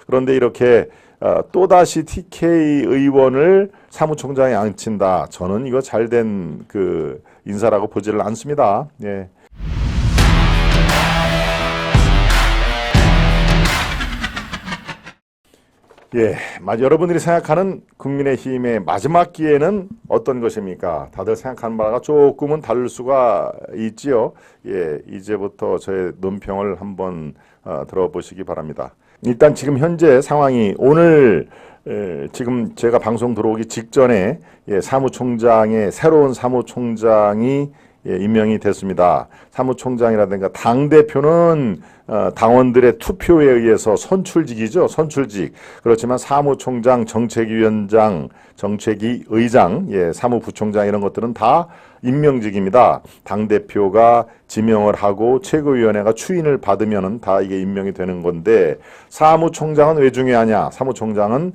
그런데 이렇게 또다시 TK 의원을 사무총장에 앉힌다. 저는 이거 잘된 그 인사라고 보지를 않습니다. 예. 예, 여러분들이 생각하는 국민의힘의 마지막 기회는 어떤 것입니까? 다들 생각하는 바가 조금은 다를 수가 있지요. 예, 이제부터 저의 논평을 한번 들어보시기 바랍니다. 일단 지금 현재 상황이 오늘 지금 제가 방송 들어오기 직전에 새로운 사무총장이 임명이 됐습니다. 사무총장이라든가 당대표는 당원들의 투표에 의해서 선출직이죠. 선출직. 그렇지만 사무총장, 정책위원장, 정책위의장, 사무부총장 이런 것들은 다 임명직입니다. 당대표가 지명을 하고 최고위원회가 추인을 받으면은 다 이게 임명이 되는 건데, 사무총장은 왜 중요하냐? 사무총장은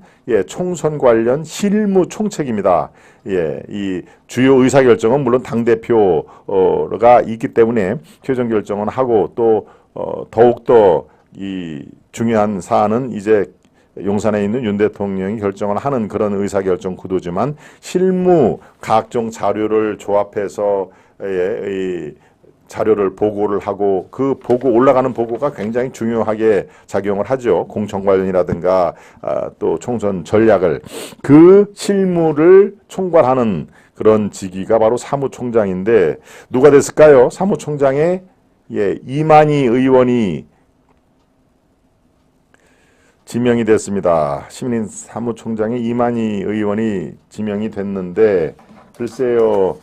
총선 관련 실무 총책입니다. 이 주요 의사결정은 물론 당대표가 있기 때문에 최종 결정은 하고, 또 더욱더 이 중요한 사안은 이제 용산에 있는 윤 대통령이 결정을 하는 그런 의사결정 구도지만, 실무 각종 자료를 조합해서 이 자료를 보고를 하고, 그 보고 올라가는 보고가 굉장히 중요하게 작용을 하죠. 공천 관련이라든가 또 총선 전략을, 그 실무를 총괄하는 그런 직위가 바로 사무총장인데, 누가 됐을까요? 사무총장에 이만희 의원이 지명이 됐습니다. 시민인 사무총장에 이만희 의원이 지명이 됐는데, 글쎄요,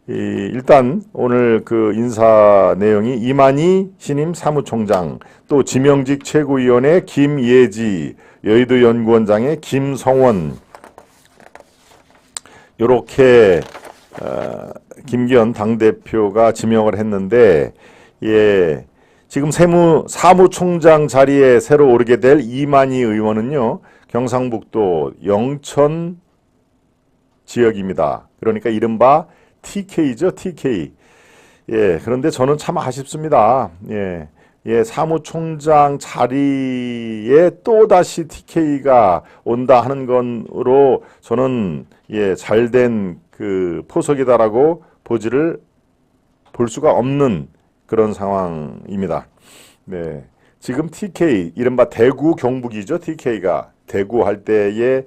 일단 오늘 그 인사 내용이 이만희 신임 사무총장, 또 지명직 최고위원회 김예지, 여의도 연구원장의 김성원, 요렇게 김기현 당대표가 지명을 했는데, 지금 사무총장 자리에 새로 오르게 될 이만희 의원은요, 경상북도 영천 지역입니다. 그러니까 이른바 TK죠, TK. 그런데 저는 참 아쉽습니다. 사무총장 자리에 또다시 TK가 온다 하는 건으로 저는 잘된 그 포석이다라고 볼 수가 없는 그런 상황입니다. 지금 TK, 이른바 대구 경북이죠. TK가 대구 할 때에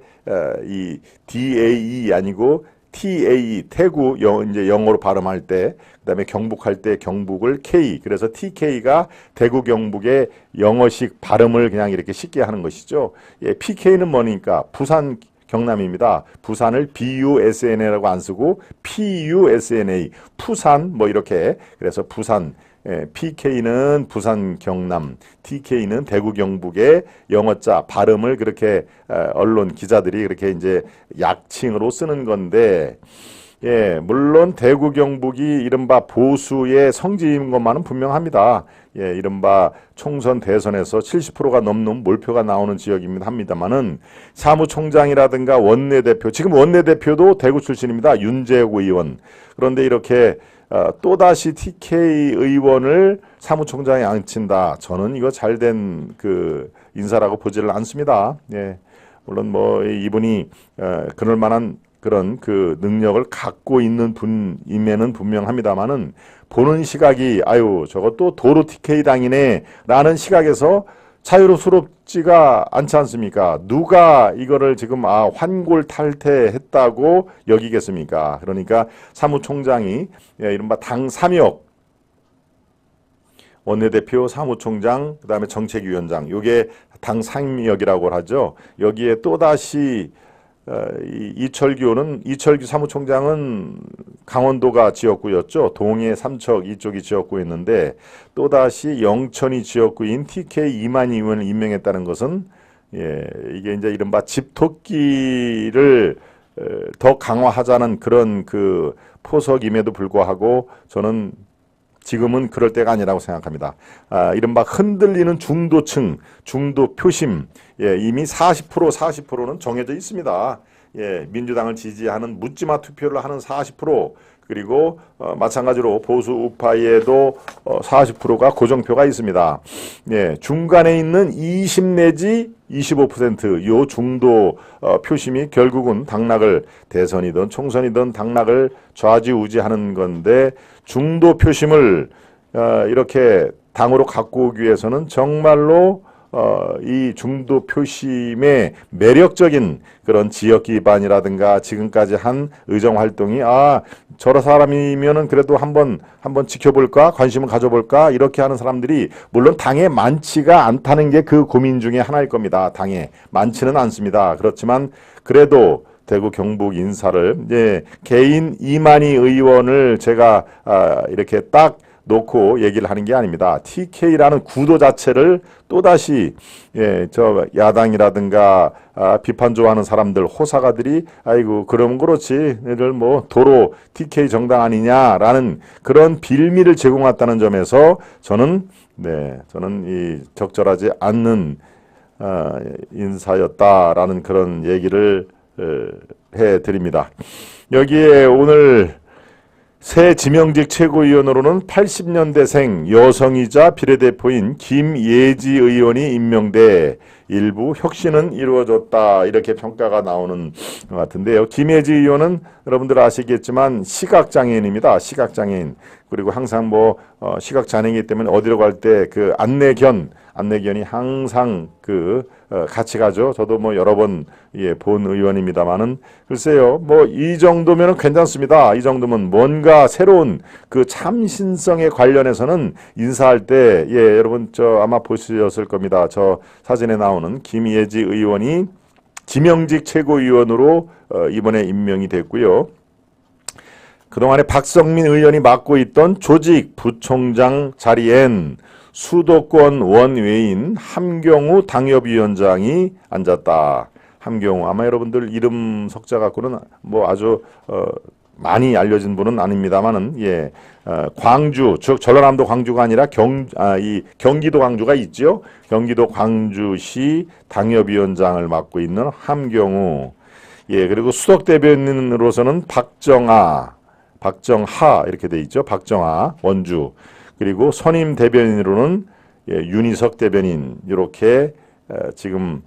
이 DAE 아니고 TAE, 태구 이제 영어로 발음할 때, 그다음에 경북할 때 경북을 K, 그래서 TK가 대구 경북의 영어식 발음을 그냥 이렇게 쉽게 하는 것이죠. PK는 뭐니까 부산 경남입니다. 부산을 BUSNA라고 안 쓰고 PUSNA, 푸산 뭐 이렇게, 그래서 부산, PK는 부산 경남, TK는 대구 경북의 영어자 발음을 그렇게 언론 기자들이 그렇게 이제 약칭으로 쓰는 건데, 물론 대구 경북이 이른바 보수의 성지인 것만은 분명합니다. 이른바 총선 대선에서 70%가 넘는 몰표가 나오는 지역입니다. 합니다만은 사무총장이라든가 원내대표, 지금 원내대표도 대구 출신입니다. 윤재욱 의원. 그런데 이렇게 또다시 TK 의원을 사무총장에 앉힌다. 저는 이거 잘된 그 인사라고 보지를 않습니다. 물론 뭐 이분이 그럴 만한 그런 그 능력을 갖고 있는 분임에는 분명합니다만은, 보는 시각이 저것도 도로 TK 당이네 라는 시각에서 자유롭지가 않지 않습니까? 누가 이거를 지금 환골탈태했다고 여기겠습니까? 그러니까 사무총장이 이른바 당 3역, 원내대표, 사무총장, 그 다음에 정책위원장, 요게 당 3역이라고 하죠. 여기에 또다시 이철규 사무총장은 강원도가 지역구였죠. 동해, 삼척 이쪽이 지역구였는데, 또다시 영천이 지역구인 TK 이만희 의원을 임명했다는 것은 이게 이제 이른바 집토끼를 더 강화하자는 그런 그 포석임에도 불구하고 저는 지금은 그럴 때가 아니라고 생각합니다. 이른바 흔들리는 중도층, 중도 표심, 이미 40%는 정해져 있습니다. 민주당을 지지하는 묻지마 투표를 하는 40%, 그리고 마찬가지로 보수 우파에도 40%가 고정표가 있습니다. 예, 중간에 있는 20 내지 25%요 중도 표심이 결국은 당락을 대선이든 총선이든 당락을 좌지우지하는 건데 중도 표심을 이렇게 당으로 갖고 오기 위해서는 정말로 이 중도 표심의 매력적인 그런 지역 기반이라든가 지금까지 한 의정 활동이 저런 사람이면은 그래도 한번 지켜볼까 관심을 가져볼까 이렇게 하는 사람들이 물론 당에 많지가 않다는 게 그 고민 중에 하나일 겁니다. 당에 많지는 않습니다. 그렇지만 그래도 대구 경북 인사를 이제 개인 이만희 의원을 제가 이렇게 딱 놓고 얘기를 하는 게 아닙니다. TK라는 구도 자체를 또다시 저 야당이라든가 비판 좋아하는 사람들 호사가들이 아이고 그러면 그렇지 얘들 뭐 도로 TK 정당 아니냐라는 그런 빌미를 제공했다는 점에서 저는 이 적절하지 않는 인사였다라는 그런 얘기를 해드립니다. 여기에 오늘 새 지명직 최고위원으로는 80년대생 여성이자 비례대표인 김예지 의원이 임명돼 일부 혁신은 이루어졌다 이렇게 평가가 나오는 것 같은데요. 김예지 의원은 여러분들 아시겠지만 시각장애인입니다. 시각장애인. 그리고 항상 시각장애인이기 때문에 어디로 갈 때 그 안내견이 항상 같이 가죠. 저도 여러 번 본 의원입니다만은 글쎄요. 이 정도면은 괜찮습니다. 이 정도면 뭔가 새로운 그 참신성에 관련해서는 인사할 때 여러분 아마 보셨을 겁니다. 저 사진에 나오는 김예지 의원이 지명직 최고위원으로 이번에 임명이 됐고요. 그동안에 박성민 의원이 맡고 있던 조직 부총장 자리엔 수도권 원외인 함경우 당협위원장이 앉았다. 함경우 아마 여러분들 이름 석자 갖고는 아주 많이 알려진 분은 아닙니다만은 광주 즉 전라남도 광주가 아니라 경기도 광주가 있죠. 경기도 광주시 당협위원장을 맡고 있는 함경우. 그리고 수석 대변인으로서는 박정하 이렇게 돼 있죠. 박정하 원주. 그리고 선임 대변인으로는 윤희석 대변인 이렇게 지금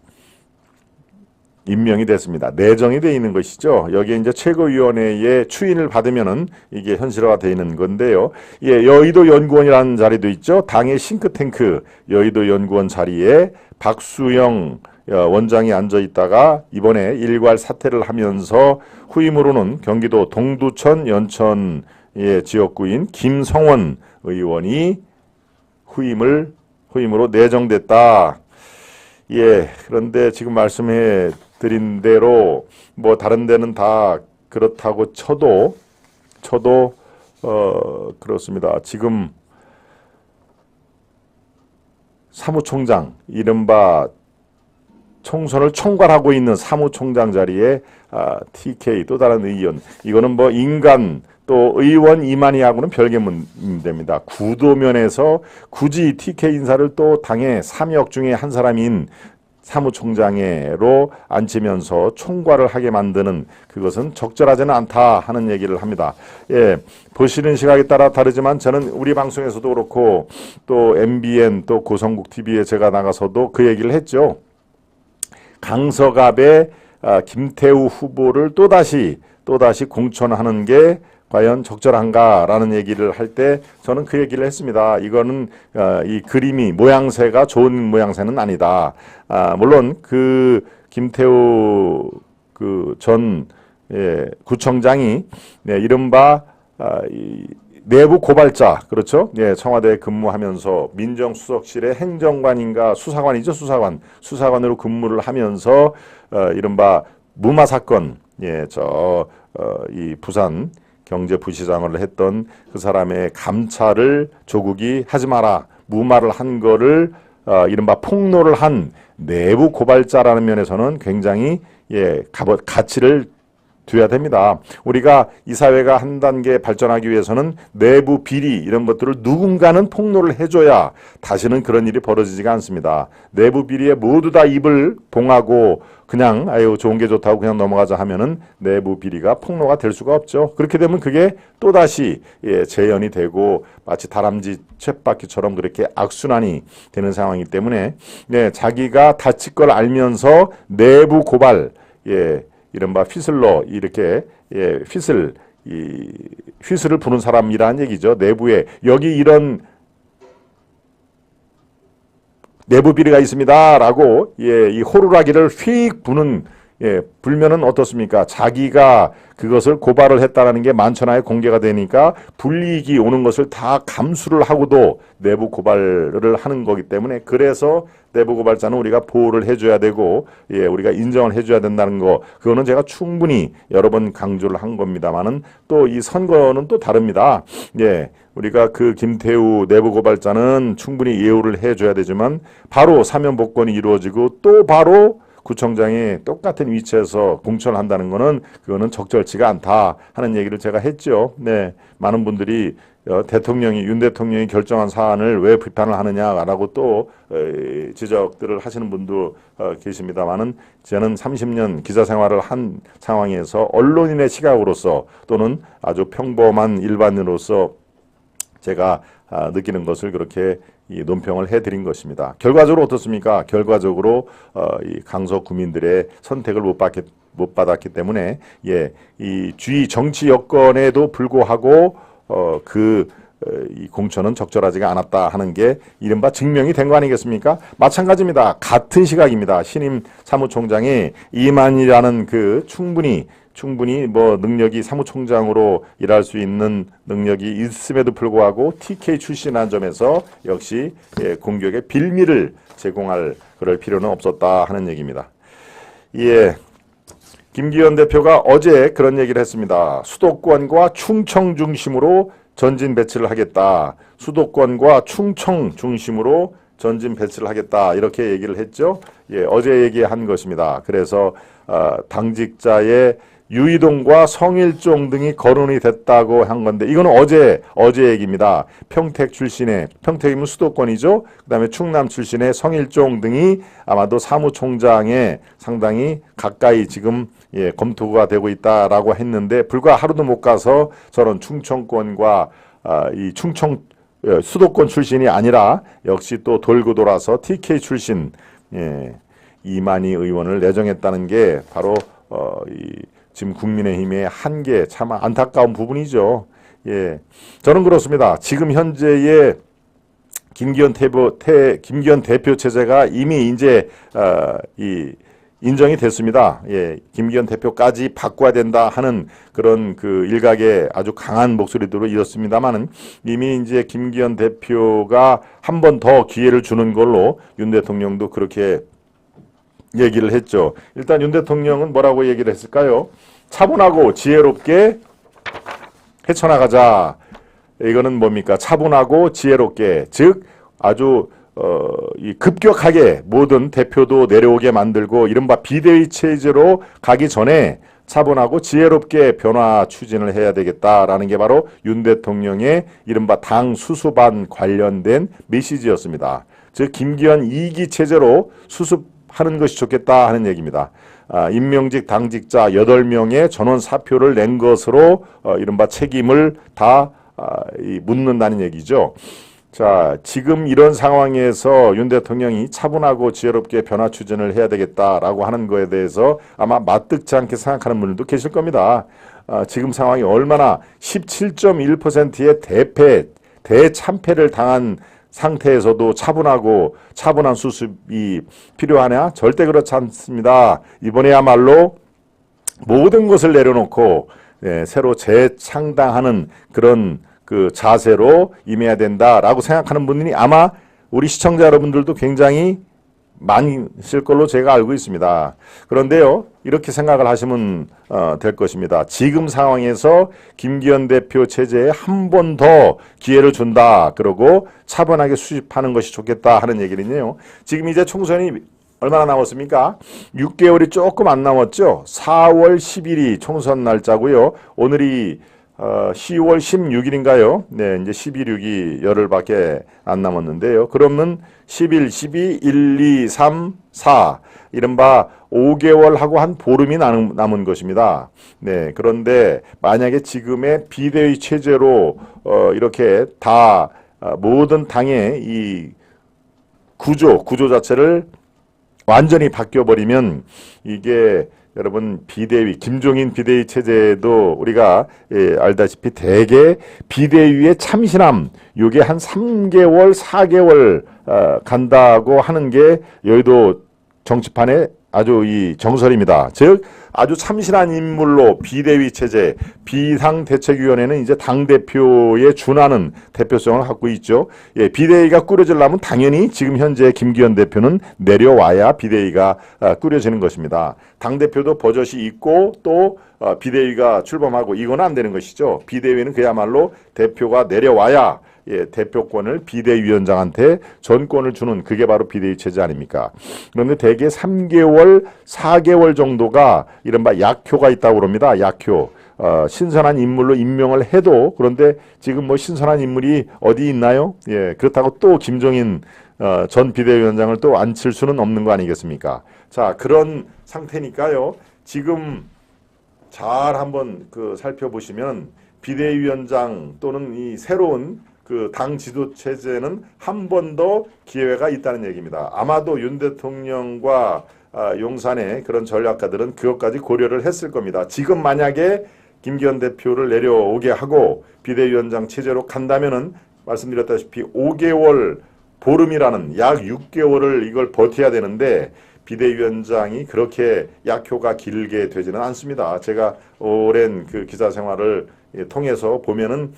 임명이 됐습니다. 내정이 되어 있는 것이죠. 여기에 이제 최고위원회의 추인을 받으면은 이게 현실화가 되어 있는 건데요. 여의도 연구원이라는 자리도 있죠. 당의 싱크탱크 여의도 연구원 자리에 박수영 원장이 앉아 있다가 이번에 일괄 사퇴를 하면서 후임으로는 경기도 동두천 연천의 지역구인 김성원 의원이 후임으로 내정됐다. 그런데 지금 말씀해 드린 대로 다른 데는 다 그렇다고 쳐도 그렇습니다. 지금 사무총장 이른바 총선을 총괄하고 있는 사무총장 자리에 TK 또 다른 의원 이거는 인간 또 의원 이만희하고는 별개 문제입니다. 구도면에서 굳이 TK 인사를 또 당의 3역 중에 한 사람인 사무총장으로 앉히면서 총괄을 하게 만드는 그것은 적절하지는 않다 하는 얘기를 합니다. 보시는 시각에 따라 다르지만 저는 우리 방송에서도 그렇고 또 MBN 또 고성국 TV에 제가 나가서도 그 얘기를 했죠. 강서갑의 김태우 후보를 또다시 공천하는 게 과연 적절한가라는 얘기를 할 때 저는 그 얘기를 했습니다. 이거는 이 그림이 모양새가 좋은 모양새는 아니다. 물론 그 김태우 전 구청장이 이른바 내부 고발자 그렇죠? 청와대에 근무하면서 민정수석실의 행정관인가 수사관이죠. 수사관으로 근무를 하면서 이른바 무마 사건 이 부산 경제부시장을 했던 그 사람의 감찰을 조국이 하지 마라 무마를 한 거를 이른바 폭로를 한 내부 고발자라는 면에서는 굉장히 가치를 돼야 됩니다. 우리가 이 사회가 한 단계 발전하기 위해서는 내부 비리 이런 것들을 누군가는 폭로를 해줘야 다시는 그런 일이 벌어지지가 않습니다. 내부 비리에 모두 다 입을 봉하고 그냥 아유 좋은 게 좋다고 그냥 넘어가자 하면은 내부 비리가 폭로가 될 수가 없죠. 그렇게 되면 그게 또다시 재현이 되고 마치 다람쥐 쳇바퀴처럼 그렇게 악순환이 되는 상황이기 때문에 자기가 다칠 걸 알면서 내부 고발 이른바 휘슬러 이렇게 휘슬을 부는 사람이라는 얘기죠. 내부에 여기 이런 내부 비리가 있습니다라고 이 호루라기를 휙 부는 불면은 어떻습니까? 자기가 그것을 고발을 했다라는 게 만천하에 공개가 되니까 불이익이 오는 것을 다 감수를 하고도 내부 고발을 하는 거기 때문에 그래서 내부 고발자는 우리가 보호를 해줘야 되고 우리가 인정을 해줘야 된다는 거 그거는 제가 충분히 여러 번 강조를 한 겁니다만은 또 이 선거는 또 다릅니다. 우리가 그 김태우 내부 고발자는 충분히 예우를 해줘야 되지만 바로 사면 복권이 이루어지고 또 바로 구청장이 똑같은 위치에서 공천을 한다는 거는 그거는 적절치가 않다 하는 얘기를 제가 했죠. 많은 분들이 윤 대통령이 결정한 사안을 왜 비판을 하느냐라고 또 지적들을 하시는 분도 계십니다만은 저는 30년 기자 생활을 한 상황에서 언론인의 시각으로서 또는 아주 평범한 일반인으로서 제가 느끼는 것을 그렇게 논평을 해드린 것입니다. 결과적으로 어떻습니까? 결과적으로 이 강서 구민들의 선택을 못 받았기 때문에 이 주위 정치 여건에도 불구하고 이 공천은 적절하지가 않았다 하는 게 이른바 증명이 된 거 아니겠습니까? 마찬가지입니다. 같은 시각입니다. 신임 사무총장이 이만희라는 그 충분히 뭐 능력이 사무총장으로 일할 수 있는 능력이 있음에도 불구하고 TK 출신한 점에서 역시 공격의 빌미를 제공할 그럴 필요는 없었다 하는 얘기입니다. 김기현 대표가 어제 그런 얘기를 했습니다. 수도권과 충청 중심으로 전진 배치를 하겠다. 수도권과 충청 중심으로 전진 배치를 하겠다. 이렇게 얘기를 했죠. 어제 얘기한 것입니다. 그래서 당직자의 유이동과 성일종 등이 거론이 됐다고 한 건데 이거는 어제 얘기입니다. 평택이면 수도권이죠. 그 다음에 충남 출신의 성일종 등이 아마도 사무총장에 상당히 가까이 지금 검토가 되고 있다라고 했는데 불과 하루도 못 가서 저런 충청권과 이 수도권 출신이 아니라 역시 또 돌고 돌아서 TK 출신 이만희 의원을 내정했다는 게 바로 지금 국민의힘의 한계 참 안타까운 부분이죠. 저는 그렇습니다. 지금 현재의 김기현 대표 체제가 이미 이제 인정이 됐습니다. 김기현 대표까지 바꿔야 된다 하는 그런 그 일각의 아주 강한 목소리들로 이렇습니다만은 이미 이제 김기현 대표가 한 번 더 기회를 주는 걸로 윤 대통령도 그렇게 얘기를 했죠. 일단 윤 대통령은 뭐라고 얘기를 했을까요? 차분하고 지혜롭게 헤쳐나가자. 이거는 뭡니까? 차분하고 지혜롭게, 즉 아주 급격하게 모든 대표도 내려오게 만들고 이른바 비대위 체제로 가기 전에 차분하고 지혜롭게 변화 추진을 해야 되겠다라는 게 바로 윤 대통령의 이른바 당 수습안 관련된 메시지였습니다. 즉 김기현 2기 체제로 수습하는 것이 좋겠다 하는 얘기입니다. 임명직 당직자 8명의 전원 사표를 낸 것으로 이른바 책임을 다 묻는다는 얘기죠. 자, 지금 이런 상황에서 윤 대통령이 차분하고 지혜롭게 변화 추진을 해야 되겠다라고 하는 거에 대해서 아마 마뜩지 않게 생각하는 분들도 계실 겁니다. 지금 상황이 얼마나 17.1%의 대참패를 당한 상태에서도 차분한 수습이 필요하냐? 절대 그렇지 않습니다. 이번에야말로 모든 것을 내려놓고 새로 재창당하는 그런 그 자세로 임해야 된다라고 생각하는 분들이 아마 우리 시청자 여러분들도 굉장히 많으실 걸로 제가 알고 있습니다. 그런데요, 이렇게 생각을 하시면 될 것입니다. 지금 상황에서 김기현 대표 체제에 한 번 더 기회를 준다. 그러고 차분하게 수습하는 것이 좋겠다 하는 얘기는요. 지금 이제 총선이 얼마나 남았습니까? 6개월이 조금 안 남았죠. 4월 10일이 총선 날짜고요. 오늘이 10월 16일인가요? 네, 이제 16이 열흘밖에 안 남았는데요. 그러면 11, 12, 1, 2, 3, 4 이른바 5개월하고 한 보름이 남은 것입니다. 네, 그런데 만약에 지금의 비대위 체제로 이렇게 다 모든 당의 이 구조 자체를 완전히 바뀌어버리면 이게 여러분 비대위 김종인 비대위 체제도 우리가 알다시피 대개 비대위의 참신함 요게 한 3개월 4개월 간다고 하는 게 여의도 정치판의 아주 이 정설입니다. 즉 아주 참신한 인물로 비대위 체제, 비상대책위원회는 이제 당대표에 준하는 대표성을 갖고 있죠. 예, 비대위가 꾸려지려면 당연히 지금 현재 김기현 대표는 내려와야 비대위가 꾸려지는 것입니다. 당대표도 버젓이 있고 또 비대위가 출범하고 이건 안 되는 것이죠. 비대위는 그야말로 대표가 내려와야 대표권을 비대위원장한테 전권을 주는 그게 바로 비대위 체제 아닙니까? 그런데 대개 3개월, 4개월 정도가 이른바 약효가 있다고 그럽니다. 약효. 신선한 인물로 임명을 해도 그런데 지금 뭐 신선한 인물이 어디 있나요? 예, 그렇다고 또 김종인 전 비대위원장을 또 앉힐 수는 없는 거 아니겠습니까? 자, 그런 상태니까요. 지금 잘 한번 살펴보시면 비대위원장 또는 이 새로운 당 지도 체제는 한 번 더 기회가 있다는 얘기입니다. 아마도 윤 대통령과 용산의 그런 전략가들은 그것까지 고려를 했을 겁니다. 지금 만약에 김기현 대표를 내려오게 하고 비대위원장 체제로 간다면은 말씀드렸다시피 5개월 보름이라는 약 6개월을 이걸 버텨야 되는데 비대위원장이 그렇게 약효가 길게 되지는 않습니다. 제가 오랜 기자 생활을 통해서 보면은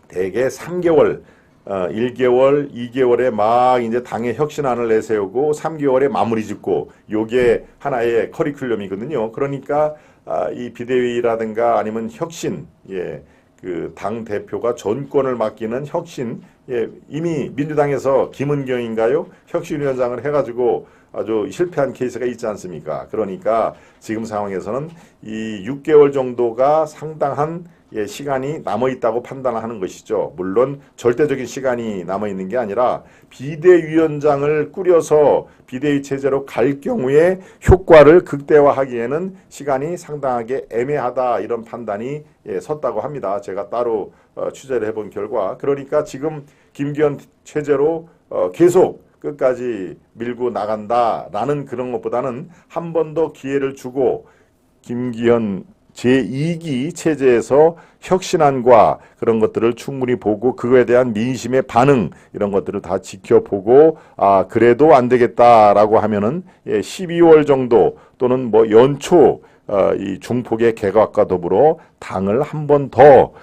대개 3개월, 1개월, 2개월에 막 이제 당의 혁신안을 내세우고 3개월에 마무리 짓고 요게 하나의 커리큘럼이거든요. 그러니까 이 비대위라든가 아니면 혁신, 당 대표가 전권을 맡기는 혁신, 이미 민주당에서 김은경인가요? 혁신위원장을 해가지고 아주 실패한 케이스가 있지 않습니까? 그러니까 지금 상황에서는 이 6개월 정도가 상당한 시간이 남아있다고 판단하는 것이죠. 물론 절대적인 시간이 남아있는 게 아니라 비대위원장을 꾸려서 비대위 체제로 갈 경우에 효과를 극대화하기에는 시간이 상당하게 애매하다 이런 판단이 섰다고 합니다. 제가 따로 취재를 해본 결과 그러니까 지금 김기현 체제로 계속 끝까지 밀고 나간다라는 그런 것보다는 한 번 더 기회를 주고 김기현 제2기 체제에서 혁신안과 그런 것들을 충분히 보고 그거에 대한 민심의 반응 이런 것들을 다 지켜보고 그래도 안 되겠다라고 하면은 12월 정도 또는 뭐 연초 이 중폭의 개각과 더불어 당을 한 번 더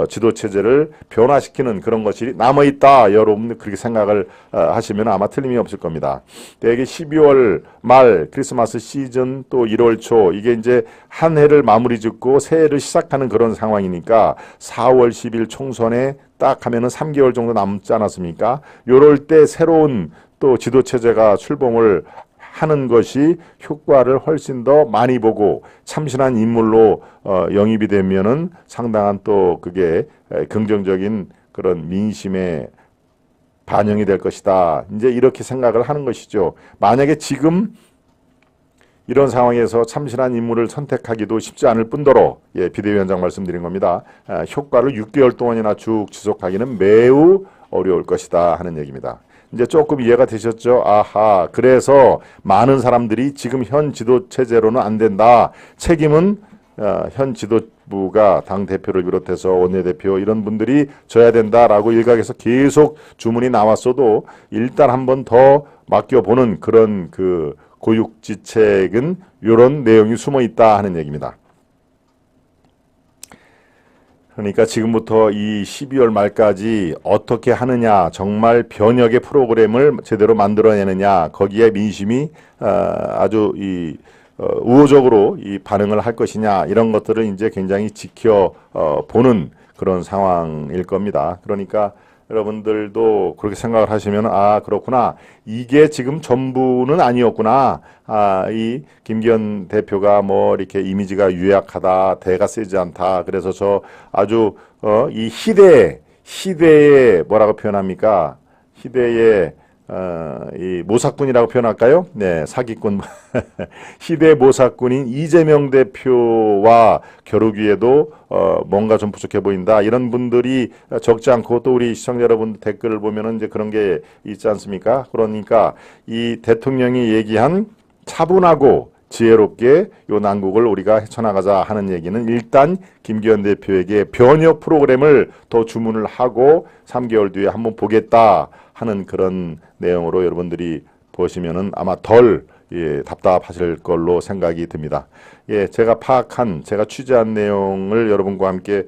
지도체제를 변화시키는 그런 것이 남아있다. 여러분 그렇게 생각을 하시면 아마 틀림이 없을 겁니다. 대개 12월 말 크리스마스 시즌 또 1월 초 이게 이제 한 해를 마무리 짓고 새해를 시작하는 그런 상황이니까 4월 10일 총선에 딱 하면은 3개월 정도 남지 않았습니까? 요럴 때 새로운 또 지도체제가 출범을 하는 것이 효과를 훨씬 더 많이 보고 참신한 인물로 영입이 되면은 상당한 또 그게 긍정적인 그런 민심에 반영이 될 것이다. 이제 이렇게 생각을 하는 것이죠. 만약에 지금 이런 상황에서 참신한 인물을 선택하기도 쉽지 않을 뿐더러 비대위원장 말씀드린 겁니다. 효과를 6개월 동안이나 쭉 지속하기는 매우 어려울 것이다 하는 얘기입니다. 이제 조금 이해가 되셨죠? 아하, 그래서 많은 사람들이 지금 현 지도 체제로는 안 된다. 책임은 현 지도부가 당대표를 비롯해서 원내대표 이런 분들이 져야 된다라고 일각에서 계속 주문이 나왔어도 일단 한 번 더 맡겨보는 그런 고육지책은 이런 내용이 숨어 있다 하는 얘기입니다. 그러니까 지금부터 이 12월 말까지 어떻게 하느냐, 정말 변혁의 프로그램을 제대로 만들어내느냐, 거기에 민심이 아주 우호적으로 이 반응을 할 것이냐, 이런 것들을 이제 굉장히 지켜보는 그런 상황일 겁니다. 그러니까 여러분들도 그렇게 생각을 하시면 아 그렇구나 이게 지금 전부는 아니었구나 이 김기현 대표가 뭐 이렇게 이미지가 유약하다 대가 세지 않다 그래서 저 아주 이 시대에 뭐라고 표현합니까 시대의 이 모사꾼이라고 표현할까요? 네, 사기꾼. 시대 모사꾼인 이재명 대표와 겨루기에도 뭔가 좀 부족해 보인다. 이런 분들이 적지 않고 또 우리 시청자 여러분 댓글을 보면은 이제 그런 게 있지 않습니까? 그러니까 이 대통령이 얘기한 차분하고 지혜롭게 요 난국을 우리가 헤쳐나가자 하는 얘기는 일단 김기현 대표에게 변혁 프로그램을 더 주문을 하고 3개월 뒤에 한번 보겠다 하는 그런 내용으로 여러분들이 보시면은 아마 덜 답답하실 걸로 생각이 듭니다. 예, 제가 파악한 제가 취재한 내용을 여러분과 함께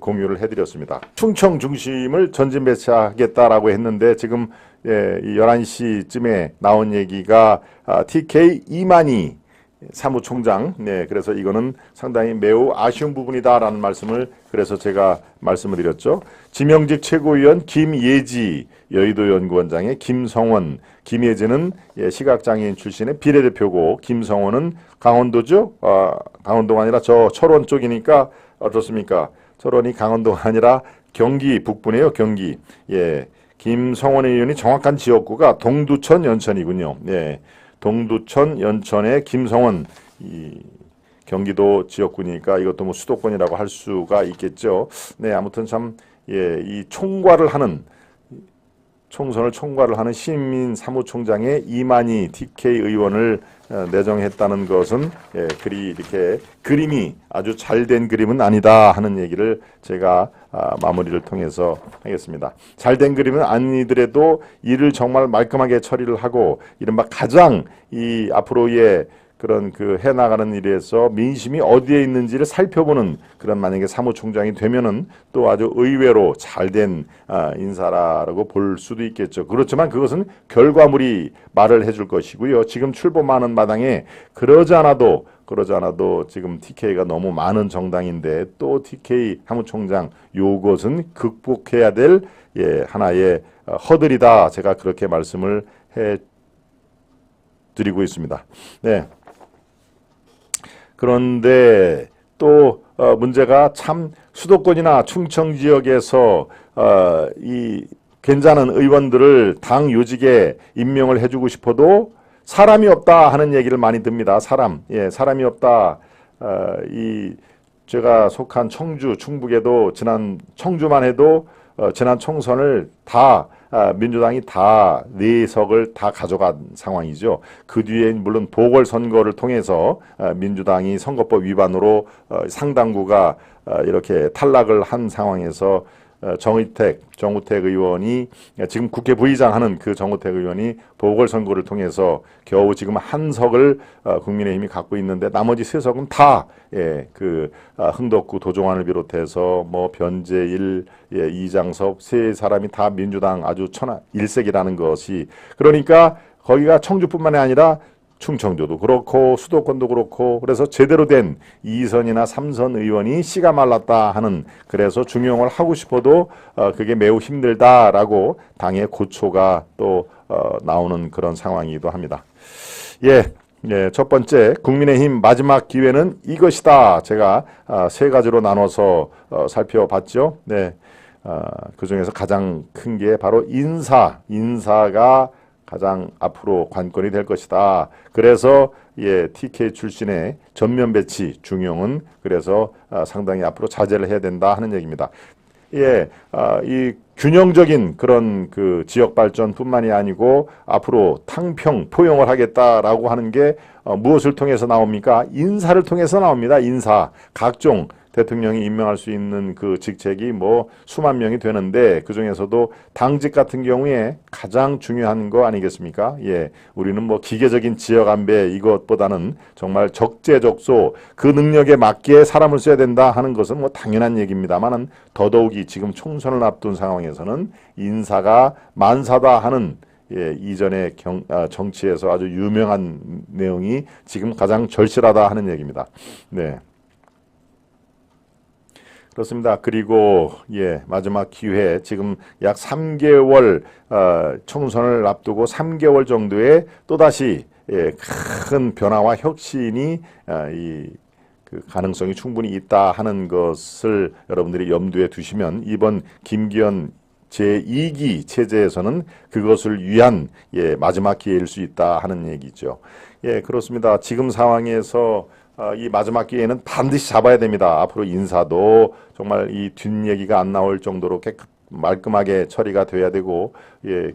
공유를 해드렸습니다. 충청 중심을 전진 배치하겠다라고 했는데 지금 11시쯤에 나온 얘기가 TK 이만희 사무총장, 네, 그래서 이거는 상당히 매우 아쉬운 부분이다라는 말씀을 그래서 제가 말씀을 드렸죠. 지명직 최고위원 김예지, 여의도 연구원장의 김성원, 김예지는 시각장애인 출신의 비례대표고 김성원은 강원도죠. 강원도가 아니라 저 철원 쪽이니까 어떻습니까? 철원이 강원도가 아니라 경기 북부네요. 경기. 예, 김성원 의원이 정확한 지역구가 동두천 연천이군요. 예. 동두천 연천의 김성원 이 경기도 지역구니까 이것도 뭐 수도권이라고 할 수가 있겠죠. 네, 아무튼 참 이 총선을 총괄을 하는 시민 사무총장의 이만희 TK 의원을 내정했다는 것은 그리 이렇게 그림이 아주 잘된 그림은 아니다 하는 얘기를 제가 마무리를 통해서 하겠습니다. 잘된 그림은 아니더라도 일을 정말 말끔하게 처리를 하고 이른바 가장 이 앞으로의 그런 그 해나가는 일에서 민심이 어디에 있는지를 살펴보는 그런 만약에 사무총장이 되면은 또 아주 의외로 잘된 인사라고 볼 수도 있겠죠. 그렇지만 그것은 결과물이 말을 해줄 것이고요. 지금 출범하는 마당에 그러지 않아도 지금 TK가 너무 많은 정당인데 또 TK 사무총장 요것은 극복해야 될 하나의 허들이다. 제가 그렇게 말씀을 해 드리고 있습니다. 네. 그런데 또 문제가 참 수도권이나 충청 지역에서 이 괜찮은 의원들을 당 요직에 임명을 해주고 싶어도 사람이 없다 하는 얘기를 많이 듭니다. 사람이 없다. 제가 속한 청주, 충북에도 지난 청주만 해도 지난 총선을 다 민주당이 다 4석을 다 가져간 상황이죠. 그 뒤에 물론 보궐선거를 통해서 민주당이 선거법 위반으로 상당구가 이렇게 탈락을 한 상황에서 정우택 의원이 지금 국회 부의장 하는 그 정우택 의원이 보궐선거를 통해서 겨우 지금 한 석을 국민의힘이 갖고 있는데 나머지 3석은 다 흥덕구 도종환을 비롯해서 뭐 변재일, 이장섭 3사람이 다 민주당 아주 일색이라는 것이 그러니까 거기가 청주뿐만이 아니라 충청도도 그렇고 수도권도 그렇고 그래서 제대로 된 2선이나 3선 의원이 씨가 말랐다 하는 그래서 중용을 하고 싶어도 그게 매우 힘들다라고 당의 고초가 또 나오는 그런 상황이기도 합니다. 첫 번째 국민의힘 마지막 기회는 이것이다. 제가 3가지로 나눠서 살펴봤죠. 네, 그 중에서 가장 큰 게 바로 인사가 가장 앞으로 관건이 될 것이다. 그래서 TK 출신의 전면 배치 중용은 그래서 상당히 앞으로 자제를 해야 된다 하는 얘기입니다. 이 균형적인 그런 그 지역 발전뿐만이 아니고 앞으로 탕평 포용을 하겠다라고 하는 게 무엇을 통해서 나옵니까? 인사를 통해서 나옵니다. 인사 각종 대통령이 임명할 수 있는 그 직책이 뭐 수만 명이 되는데 그 중에서도 당직 같은 경우에 가장 중요한 거 아니겠습니까? 우리는 뭐 기계적인 지역 안배 이것보다는 정말 적재적소 그 능력에 맞게 사람을 써야 된다 하는 것은 뭐 당연한 얘기입니다만은 더더욱이 지금 총선을 앞둔 상황에서는 인사가 만사다 하는 이전의 정치에서 아주 유명한 내용이 지금 가장 절실하다 하는 얘기입니다. 네. 그렇습니다. 그리고 마지막 기회 지금 약 3개월 총선을 앞두고 3개월 정도의 또다시 큰 변화와 혁신이 그 가능성이 충분히 있다 하는 것을 여러분들이 염두에 두시면 이번 김기현 제2기 체제에서는 그것을 위한 마지막 기회일 수 있다 하는 얘기죠. 그렇습니다. 지금 상황에서 이 마지막 기회는 반드시 잡아야 됩니다. 앞으로 인사도 정말 이 뒷얘기가 안 나올 정도로 말끔하게 처리가 돼야 되고,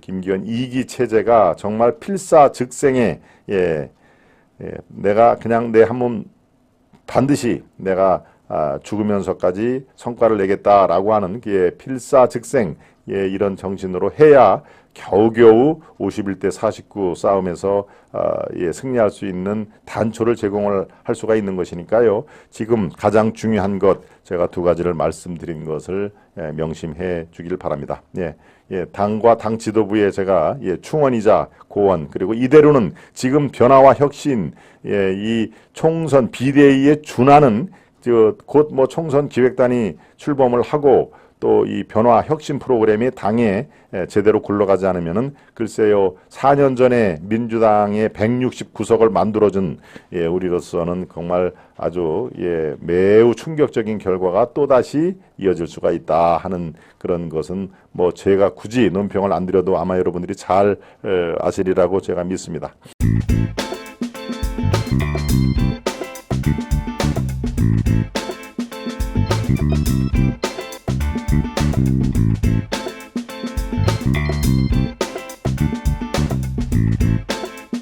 김기현 2기 체제가 정말 필사즉생에 내가 그냥 내 한 몸 반드시 내가 죽으면서까지 성과를 내겠다라고 하는 필사즉생 이런 정신으로 해야 겨우겨우 51대 49 싸움에서 승리할 수 있는 단초를 제공을 할 수가 있는 것이니까요. 지금 가장 중요한 것 제가 두 가지를 말씀드린 것을 명심해 주길 바랍니다. 당과 당 지도부에 제가 충원이자 고원, 그리고 이대로는 지금 변화와 혁신, 이 총선 비대위에 준하는 곧 총선 기획단이 출범을 하고 또 이 변화 혁신 프로그램이 당에 제대로 굴러가지 않으면은 글쎄요, 4년 전에 민주당의 169석을 만들어준 우리로서는 정말 아주 매우 충격적인 결과가 또다시 이어질 수가 있다 하는 그런 것은 뭐 제가 굳이 논평을 안 드려도 아마 여러분들이 잘 아시리라고 제가 믿습니다.